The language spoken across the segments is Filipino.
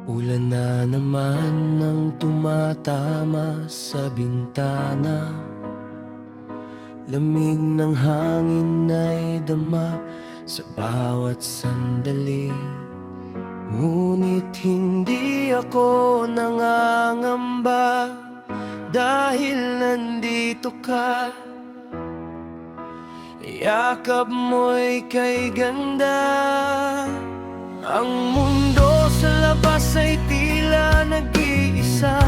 Ulan na naman ang tumatama sa bintana. Lamig ng hangin ay dama sa bawat sandali. Ngunit hindi ako nangangamba dahil nandito ka. Yakap mo'y kay ganda. Ang mundo sa labas ay tila nag-iisa,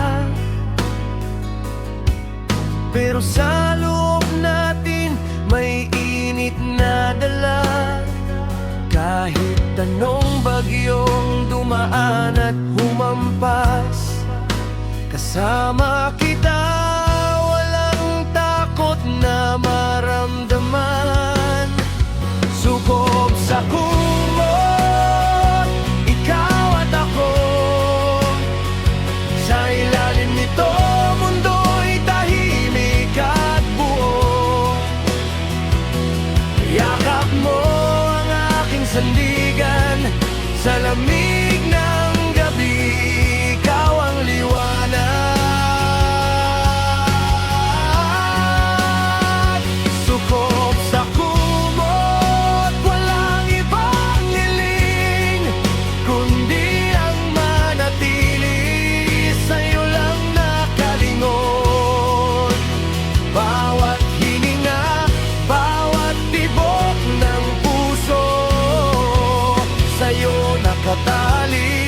pero sa loob natin may init na dala. Kahit anong bagyong dumaan at humampas, kasama kita, walang takot na maramdaman. Sukob sa kumot, ikaw at ako. Sa ilalim nito, mundo'y tahimik at buo. Yakap mo ang aking sandigan, sa lamig ng gabi, ikaw ang liwanag. Sukob sa kumot, walang ibang hiling, kundi ang manatili sa'yo lang nakalingon. Bawat hininga, bawat tibok ng puso, sa'yo nakatali,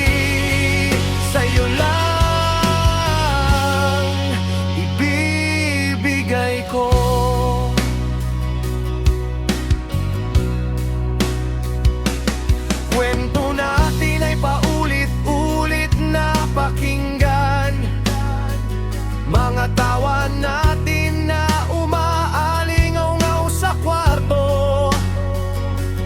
sa'yo lang ibibigay ko. Kwento natin ay paulit-ulit na pakinggan, mga tawa natin na umaalingaw-ngaw sa kwarto.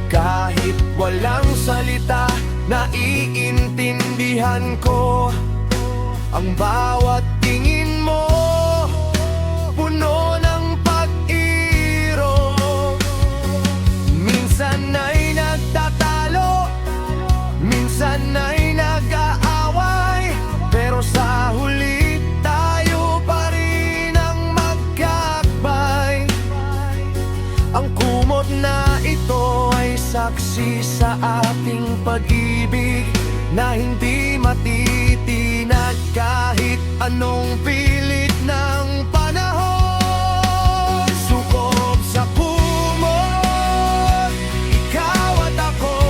Kahit walang salita, naiintindihan ko ang bawat tingin mo, puno ng pag-iiro. Minsan ay nagtatalo, minsan ay nag-aaway, pero sa huli tayo pa rin ang magkakbay. Ang kumot na ito ay saksi sa ating pag-ibig na hindi matitinag kahit anong pilit ng panahon. Sukob sa kumot, ikaw at ako.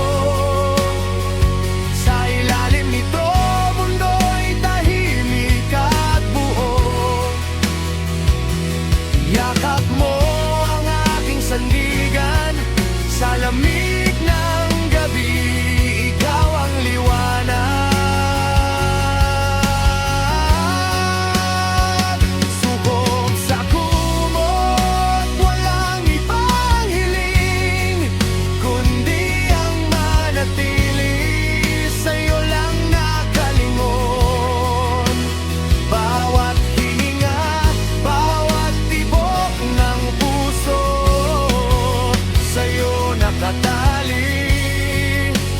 Sa ilalim nito, mundo'y tahimik at buo. Yakap mo ang aking sandigan, sa lamig ng gabi, ikaw ang liwanag. Sukob sa kumot, walang ibang hiling, kundi ang manatili sa'yo lang nakalingon. Bawat hininga, bawat tibok ng puso, sa'yo nakatali,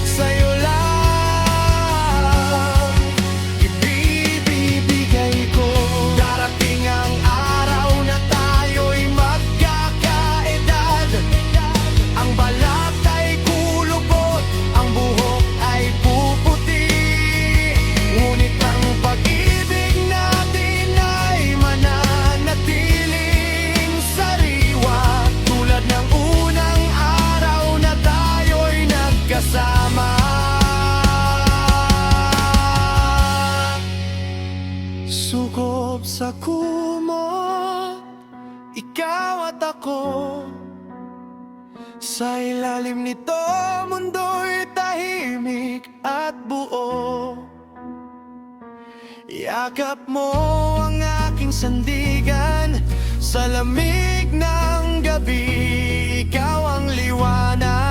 sa'yo lang ibibigay ko. Darating ang araw na tayo'y magkakaedad. Ang balat ay kulubot, ang buhok ay puputi, ngunit ang pag-ibig natin ay mananatiling sariwa, tulad ng unang araw na tayo'y nagkasama. Sukob sa kumot, ikaw at ako. Sa ilalim nito, mundo'y tahimik at buo. Yakap mo ang aking sandigan, sa lamig ng gabi, ikaw ang liwanag.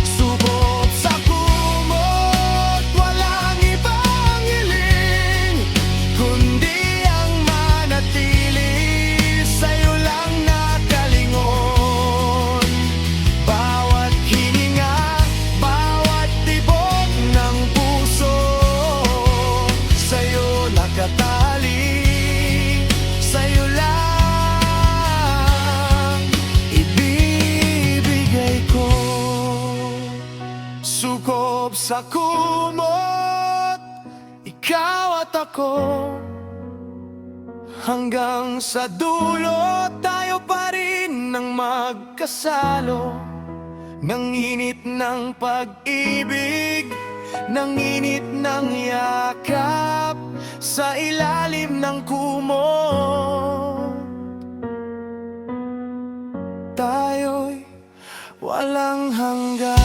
Sukob sa kumot, walang ibang hiling, kundi ang manatili sa'yo lang nakalingon. Bawat hininga, sa kumot, ikaw at ako. Hanggang sa dulo, tayo pa rin ang magkasalo. Ng init ng pag-ibig, ng init ng yakap, sa ilalim ng kumot, tayo'y walang hanggan.